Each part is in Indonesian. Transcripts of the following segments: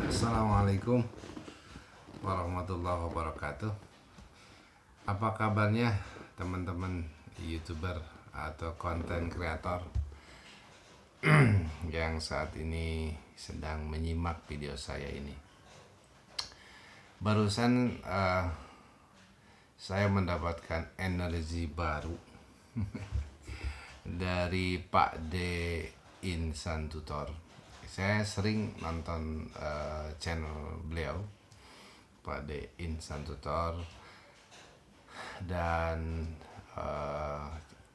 Assalamualaikum warahmatullahi wabarakatuh. Apa kabarnya teman-teman YouTuber atau konten kreator yang saat ini sedang menyimak video saya ini? Barusan saya mendapatkan energi baru dari Pak D Insan Tutor. Saya sering nonton channel beliau, Pak D Insan Tutor, dan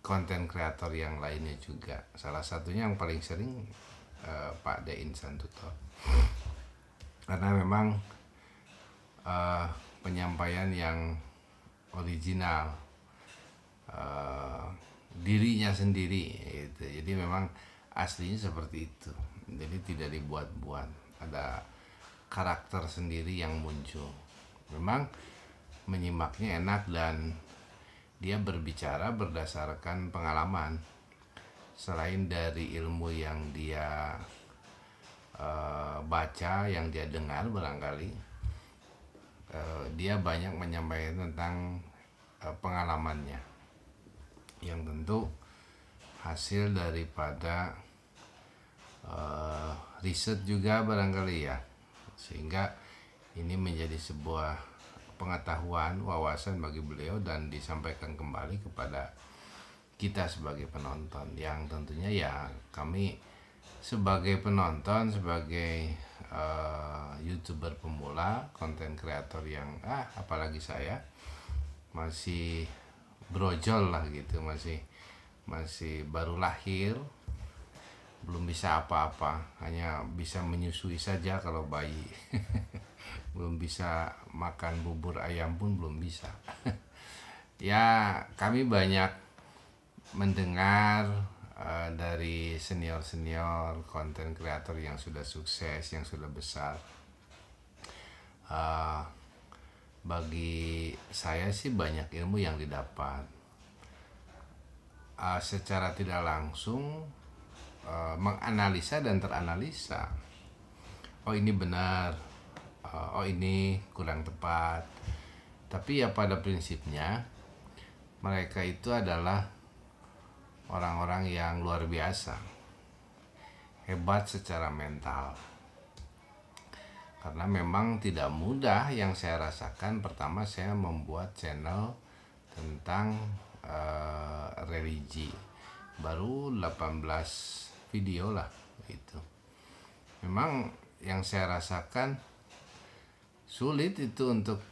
konten kreator yang lainnya juga. Salah satunya yang paling sering Pak D Insan Tutor, karena memang penyampaian yang original, dirinya sendiri gitu. Jadi memang aslinya seperti itu, jadi tidak dibuat-buat, ada karakter sendiri yang muncul. Memang menyimaknya enak dan dia berbicara berdasarkan pengalaman. Selain dari ilmu yang dia baca, yang dia dengar barangkali, dia banyak menyampaikan tentang pengalamannya, yang tentu hasil daripada riset juga barangkali ya, sehingga ini menjadi sebuah pengetahuan, wawasan bagi beliau dan disampaikan kembali kepada kita sebagai penonton, yang tentunya ya kami sebagai penonton, sebagai YouTuber pemula, konten kreator yang apalagi saya masih brojol lah gitu, masih baru lahir, belum bisa apa-apa, hanya bisa menyusui saja kalau bayi. Belum bisa makan bubur ayam pun belum bisa. Ya, kami banyak mendengar dari senior-senior konten kreator yang sudah sukses, yang sudah besar. Bagi saya sih banyak ilmu yang didapat. Secara tidak langsung menganalisa dan teranalisa. Oh ini benar, oh ini kurang tepat. Tapi ya pada prinsipnya mereka itu adalah orang-orang yang luar biasa, hebat secara mental. Karena memang tidak mudah yang saya rasakan. Pertama saya membuat channel tentang religi, baru 18 video lah itu. Memang yang saya rasakan sulit itu untuk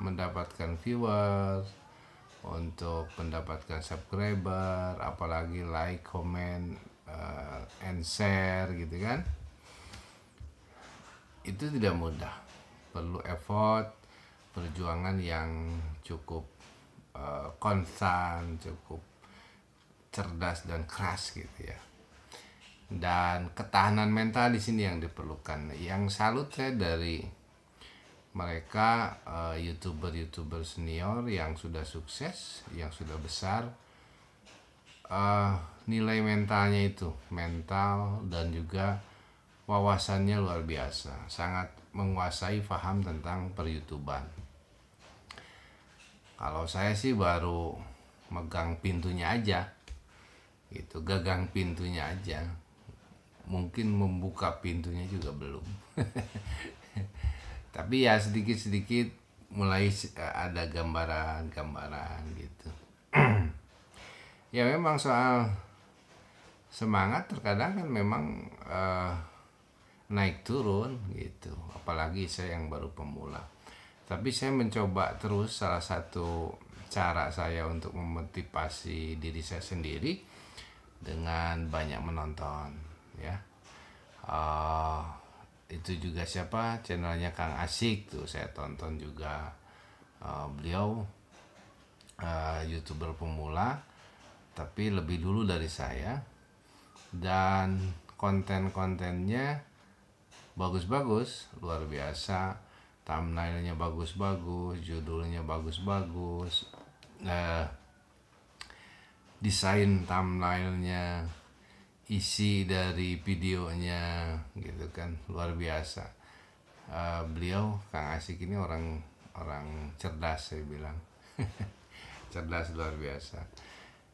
mendapatkan viewer, untuk mendapatkan subscriber, apalagi like, comment, and share gitu kan. Itu tidak mudah, perlu effort, perjuangan yang cukup konstan, cukup cerdas dan keras gitu ya. Dan ketahanan mental di sini yang diperlukan. Yang salut saya dari mereka YouTuber senior yang sudah sukses, yang sudah besar, nilai mentalnya itu, mental dan juga wawasannya luar biasa, sangat menguasai paham tentang per-YouTuban. Kalau saya sih baru megang pintunya aja gitu, gagang pintunya aja, mungkin membuka pintunya juga belum. Tapi ya sedikit-sedikit mulai ada gambaran gitu. Ya memang soal semangat terkadang kan memang naik turun gitu, apalagi saya yang baru pemula. Tapi saya mencoba terus, salah satu cara saya untuk memotivasi diri saya sendiri dengan banyak menonton ya. Itu juga siapa, channelnya Kang Asik tuh saya tonton juga. Beliau YouTuber pemula tapi lebih dulu dari saya, dan konten-kontennya bagus-bagus, luar biasa. Thumbnailnya bagus-bagus, judulnya bagus-bagus, desain thumbnailnya, isi dari videonya gitu kan, luar biasa. beliau Kang Asik ini orang cerdas, saya bilang. Cerdas luar biasa.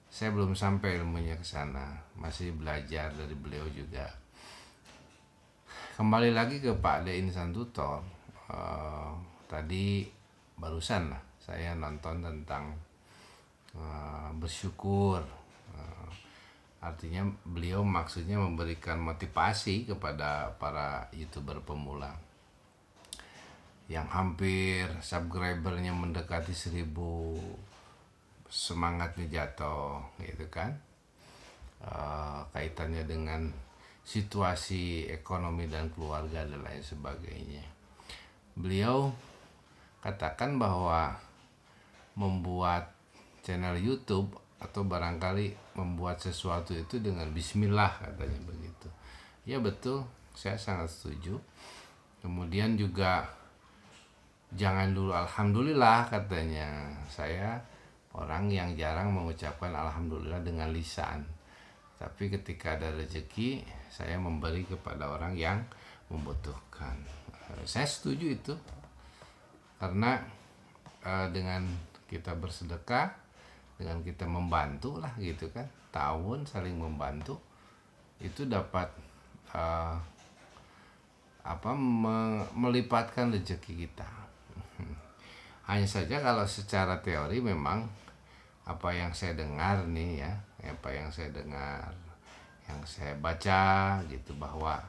Saya belum sampai ilmunya ke sana, masih belajar dari beliau juga. Kembali lagi ke Pak De Insan Tutor. Tadi barusan lah saya nonton tentang bersyukur. Artinya beliau maksudnya memberikan motivasi kepada para YouTuber pemula yang hampir subscribernya mendekati 1000, semangatnya jatuh gitu kan. Kaitannya dengan situasi ekonomi dan keluarga dan lain sebagainya. Beliau katakan bahwa membuat channel YouTube atau barangkali membuat sesuatu itu dengan bismillah, katanya begitu. Ya betul, saya sangat setuju. Kemudian juga jangan dulu alhamdulillah, katanya. Saya orang yang jarang mengucapkan alhamdulillah dengan lisan, tapi ketika ada rezeki saya memberi kepada orang yang membutuhkan. Saya setuju itu, karena dengan kita bersedekah, dengan kita membantu lah gitu kan, tahun saling membantu, itu dapat melipatkan rezeki kita. Hanya saja kalau secara teori memang apa yang saya dengar nih ya, apa yang saya dengar, yang saya baca gitu, bahwa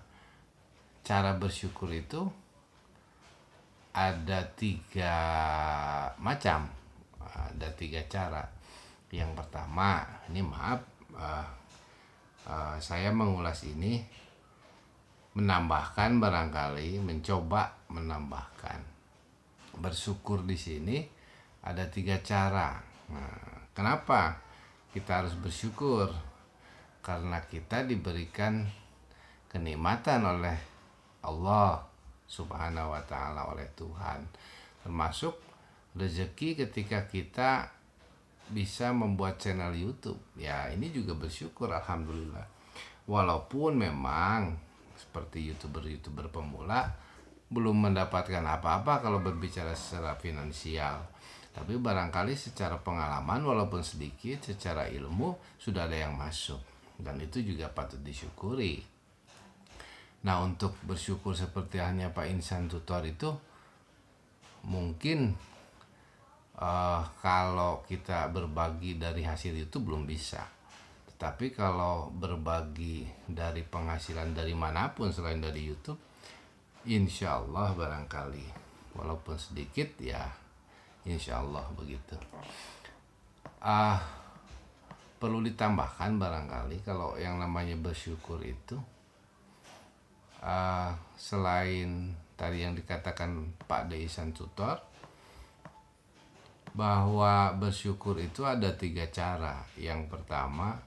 cara bersyukur itu ada 3 macam, ada 3 cara. Yang pertama, ini maaf, saya mengulas ini menambahkan, barangkali mencoba menambahkan. Bersyukur di sini ada 3 cara. Nah, kenapa kita harus bersyukur? Karena kita diberikan kenikmatan oleh Allah Subhanahu wa ta'ala, oleh Tuhan, termasuk rezeki ketika kita bisa membuat channel YouTube. Ya, ini juga bersyukur, alhamdulillah. Walaupun memang seperti YouTuber pemula belum mendapatkan apa-apa kalau berbicara secara finansial, tapi barangkali secara pengalaman walaupun sedikit, secara ilmu sudah ada yang masuk, dan itu juga patut disyukuri. Nah, untuk bersyukur seperti hanya Pak Insan Tutor itu mungkin kalau kita berbagi dari hasil itu belum bisa. Tetapi kalau berbagi dari penghasilan dari manapun selain dari YouTube, insya Allah barangkali walaupun sedikit ya, insya Allah begitu. Perlu ditambahkan barangkali kalau yang namanya bersyukur itu, selain tadi yang dikatakan Pak De Insan Tutor, bahwa bersyukur itu ada 3 cara. Yang pertama,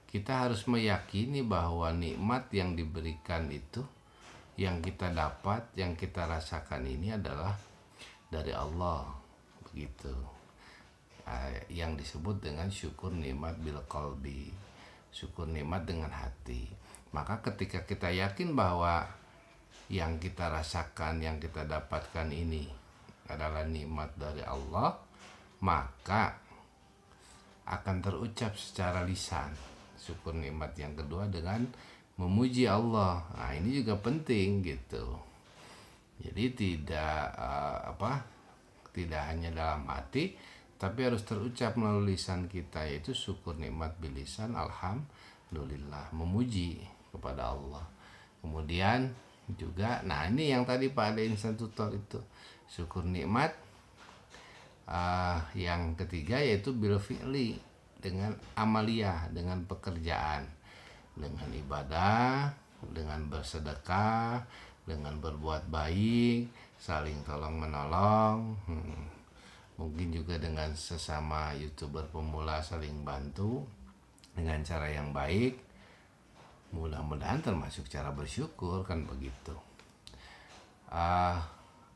kita harus meyakini bahwa nikmat yang diberikan itu, yang kita dapat, yang kita rasakan ini adalah dari Allah, begitu. Yang disebut dengan syukur nikmat bil qalbi, syukur nikmat dengan hati. Maka ketika kita yakin bahwa yang kita rasakan, yang kita dapatkan ini adalah nikmat dari Allah, maka akan terucap secara lisan syukur nikmat yang kedua dengan memuji Allah. Nah, ini juga penting gitu. Jadi tidak hanya dalam hati, tapi harus terucap melalui lisan kita, yaitu syukur nikmat bilisan, alhamdulillah, memuji kepada Allah. Kemudian juga, nah ini yang tadi Pak De Insan Tutor itu, syukur nikmat. Yang ketiga yaitu bil fi'li, dengan amaliyah, dengan pekerjaan, dengan ibadah, dengan bersedekah, dengan berbuat baik, saling tolong menolong, mungkin juga dengan sesama YouTuber pemula saling bantu dengan cara yang baik. Mudah-mudahan termasuk cara bersyukur, kan begitu.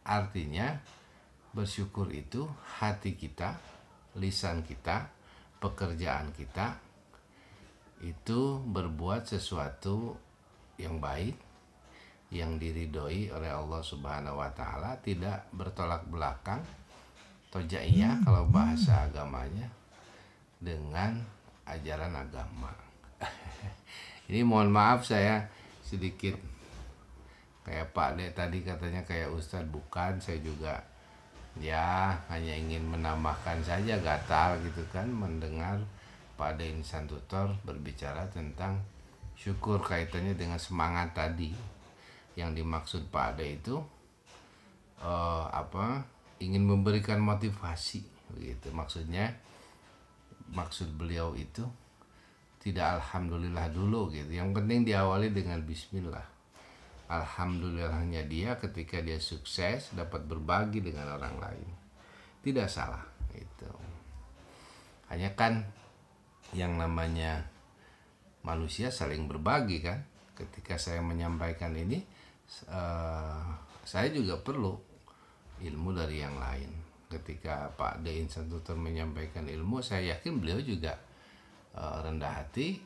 Artinya bersyukur itu hati kita, lisan kita, pekerjaan kita itu berbuat sesuatu yang baik, yang diridhoi oleh Allah Subhanahu wa taala, tidak bertolak belakang atau jaiyah kalau bahasa agamanya dengan ajaran agama. Ini mohon maaf saya sedikit kayak Pak De tadi katanya kayak Ustadz, bukan, saya juga ya hanya ingin menambahkan saja, gatal gitu kan mendengar Pak De Insan Tutor berbicara tentang syukur kaitannya dengan semangat tadi. Yang dimaksud Pak De itu ingin memberikan motivasi begitu. Maksud beliau itu tidak alhamdulillah dulu gitu. Yang penting diawali dengan bismillah. Alhamdulillahnya dia ketika dia sukses dapat berbagi dengan orang lain. Tidak salah itu. Hanya kan yang namanya manusia saling berbagi kan. Ketika saya menyampaikan ini, saya juga perlu ilmu dari yang lain. Ketika Pak De Insan Tutor menyampaikan ilmu, saya yakin beliau juga rendah hati,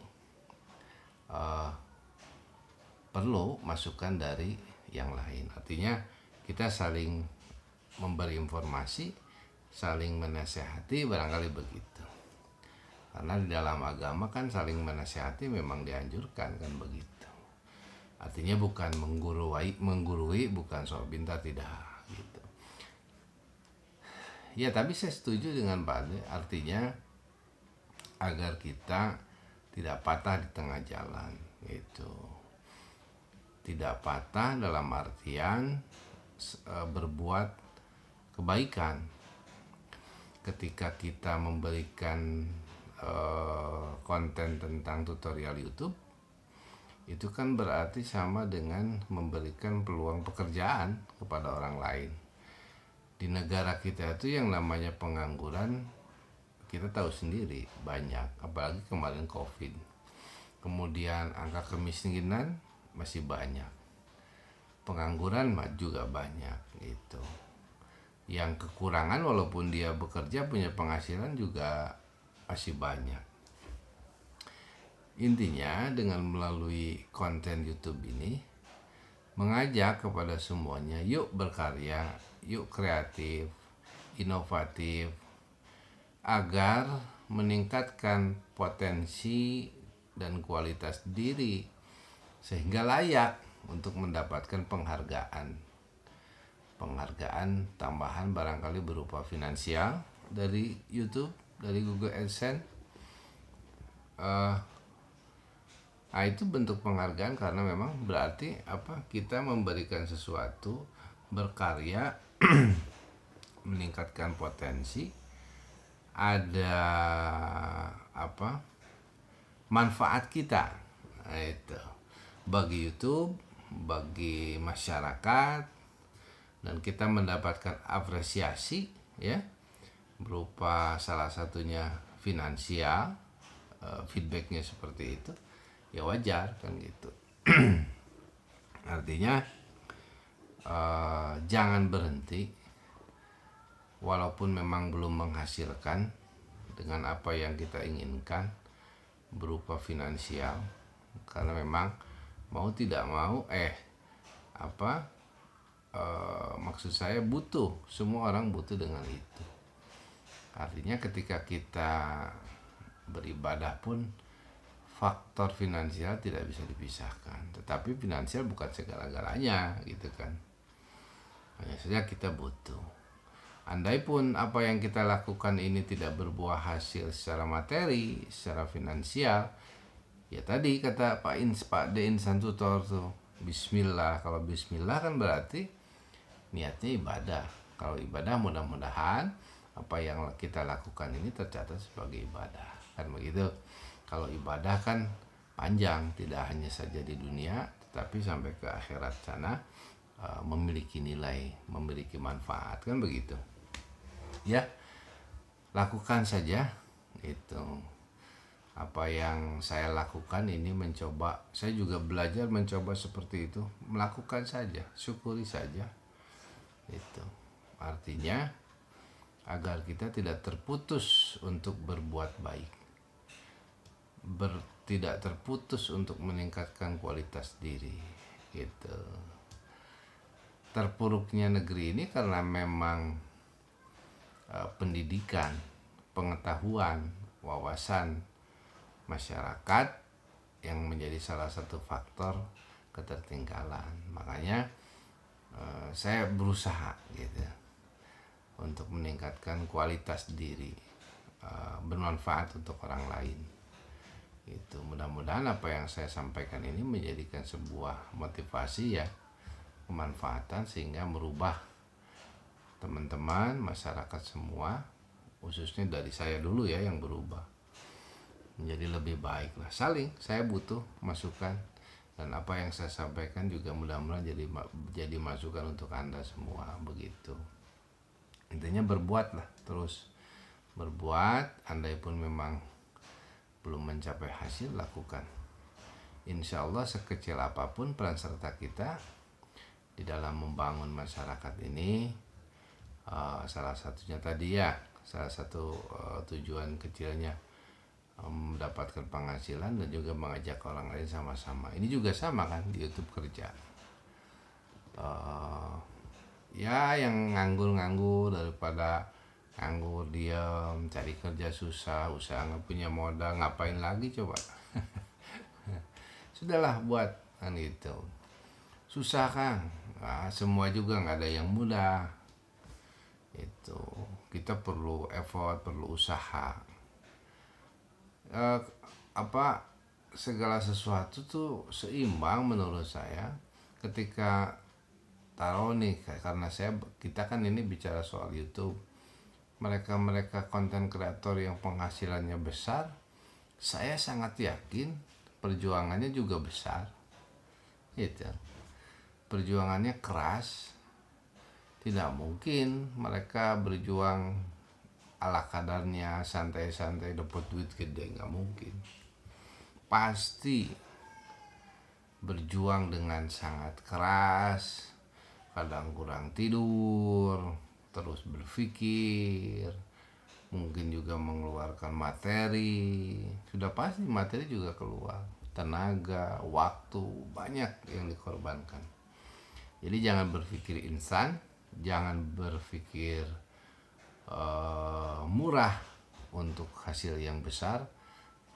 perlu masukan dari yang lain. Artinya kita saling memberi informasi, saling menasehati, barangkali begitu. Karena di dalam agama kan saling menasehati memang dianjurkan kan begitu. Artinya bukan menggurui bukan sok pintar, tidak gitu. Ya, tapi saya setuju dengan Pak De, artinya agar kita tidak patah di tengah jalan gitu. Tidak patah dalam artian berbuat kebaikan. Ketika kita memberikan konten tentang tutorial YouTube, itu kan berarti sama dengan memberikan peluang pekerjaan kepada orang lain. Di negara kita itu yang namanya pengangguran, kita tahu sendiri banyak, apalagi kemarin COVID. Kemudian angka kemiskinan masih banyak, pengangguran juga banyak gitu. Yang kekurangan walaupun dia bekerja punya penghasilan juga masih banyak. Intinya dengan melalui konten YouTube ini mengajak kepada semuanya, yuk berkarya, yuk kreatif, inovatif, agar meningkatkan potensi dan kualitas diri sehingga layak untuk mendapatkan penghargaan tambahan, barangkali berupa finansial dari YouTube, dari Google AdSense. Itu bentuk penghargaan karena memang berarti kita memberikan sesuatu, berkarya, meningkatkan potensi, ada manfaat kita. Itu bagi YouTube, bagi masyarakat, dan kita mendapatkan apresiasi ya berupa salah satunya finansial, feedbacknya seperti itu, ya wajar kan gitu. Artinya jangan berhenti walaupun memang belum menghasilkan dengan apa yang kita inginkan berupa finansial, karena memang mau tidak mau maksud saya butuh, semua orang butuh dengan itu. Artinya ketika kita beribadah pun faktor finansial tidak bisa dipisahkan, tetapi finansial bukan segala-galanya gitu kan. Hanya saja kita butuh. Andai pun apa yang kita lakukan ini tidak berbuah hasil secara materi, secara finansial, ya tadi kata Pak De Insan Tutor tuh, bismillah. Kalau bismillah kan berarti niatnya ibadah. Kalau ibadah mudah-mudahan apa yang kita lakukan ini tercatat sebagai ibadah. Kan begitu. Kalau ibadah kan panjang, tidak hanya saja di dunia, tetapi sampai ke akhirat sana memiliki nilai, memiliki manfaat, kan begitu. Ya, lakukan saja itu. Apa yang saya lakukan ini mencoba, saya juga belajar mencoba seperti itu, melakukan saja, syukuri saja. Itu artinya agar kita tidak terputus untuk berbuat baik, tidak terputus untuk meningkatkan kualitas diri, gitu. Terpuruknya negeri ini karena memang pendidikan, pengetahuan, wawasan masyarakat yang menjadi salah satu faktor ketertinggalan. Makanya saya berusaha gitu untuk meningkatkan kualitas diri, bermanfaat untuk orang lain. Itu mudah-mudahan apa yang saya sampaikan ini menjadikan sebuah motivasi ya, kemanfaatan, sehingga merubah teman-teman, masyarakat semua, khususnya dari saya dulu ya yang berubah menjadi lebih baik lah. Saling, saya butuh masukan, dan apa yang saya sampaikan juga mudah-mudahan jadi masukan untuk Anda semua, begitu. Intinya berbuatlah, terus berbuat. Andai pun memang belum mencapai hasil, lakukan. Insya Allah sekecil apapun peran serta kita di dalam membangun masyarakat ini, salah satunya tadi ya, salah satu tujuan kecilnya mendapatkan penghasilan dan juga mengajak orang lain sama-sama. Ini juga sama kan di YouTube kerja. Ya yang nganggur-nganggur daripada nganggur diam, cari kerja susah, usaha nggak punya modal, ngapain lagi coba? Sudahlah buat kan itu. Susah kan? Nah, semua juga nggak ada yang mudah. Itu kita perlu effort, perlu usaha. Segala sesuatu tuh seimbang menurut saya. Ketika taruh nih, karena kita kan ini bicara soal YouTube. Mereka konten kreator yang penghasilannya besar, saya sangat yakin perjuangannya juga besar, gitu. Perjuangannya keras. Tidak mungkin mereka berjuang ala kadarnya, santai-santai dapat duit gede, nggak mungkin. Pasti berjuang dengan sangat keras, kadang kurang tidur, terus berpikir, mungkin juga mengeluarkan materi. Sudah pasti materi juga keluar, tenaga, waktu, banyak yang dikorbankan. Jadi jangan berpikir instan, jangan berpikir murah untuk hasil yang besar,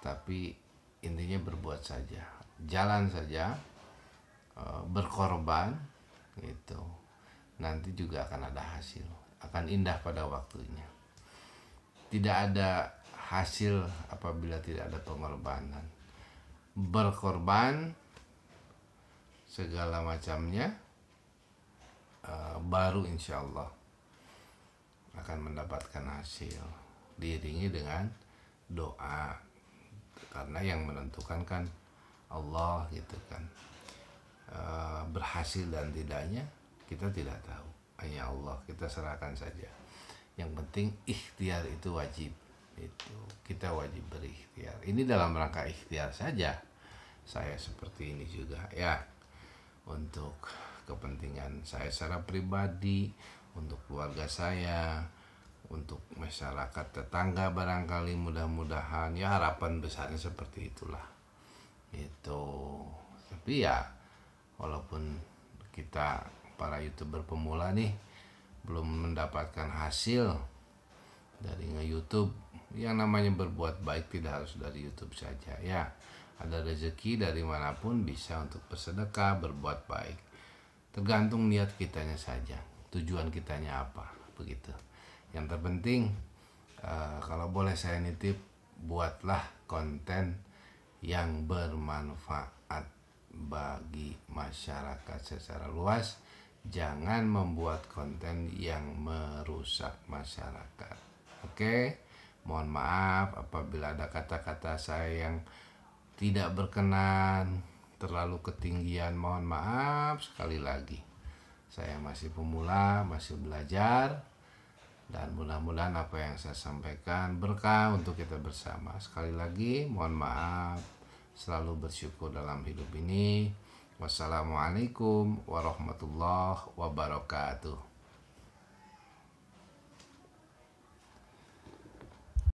tapi intinya berbuat saja, jalan saja, berkorban gitu. Nanti juga akan ada hasil, akan indah pada waktunya. Tidak ada hasil apabila tidak ada pengorbanan. Berkorban segala macamnya, baru insya Allah akan mendapatkan hasil, diiringi dengan doa, karena yang menentukan kan Allah gitu kan. Berhasil dan tidaknya kita tidak tahu, hanya Allah, kita serahkan saja. Yang penting ikhtiar itu wajib, itu kita wajib berikhtiar. Ini dalam rangka ikhtiar saja saya seperti ini juga ya, untuk kepentingan saya secara pribadi, untuk keluarga saya, untuk masyarakat tetangga barangkali, mudah-mudahan ya, harapan besarnya seperti itulah itu. Tapi ya walaupun kita para YouTuber pemula nih belum mendapatkan hasil dari nge-YouTube, yang namanya berbuat baik tidak harus dari YouTube saja ya. Ada rezeki dari manapun bisa untuk bersedekah, berbuat baik. Tergantung niat kitanya saja, tujuan kitanya apa, begitu. Yang terpenting, kalau boleh saya nitip, buatlah konten yang bermanfaat bagi masyarakat secara luas. Jangan membuat konten yang merusak masyarakat. Oke, mohon maaf apabila ada kata-kata saya yang tidak berkenan, terlalu ketinggian, mohon maaf sekali lagi. Saya masih pemula, masih belajar, dan mudah-mudahan apa yang saya sampaikan berkah untuk kita bersama. Sekali lagi mohon maaf, selalu bersyukur dalam hidup ini. Wassalamualaikum warahmatullahi wabarakatuh.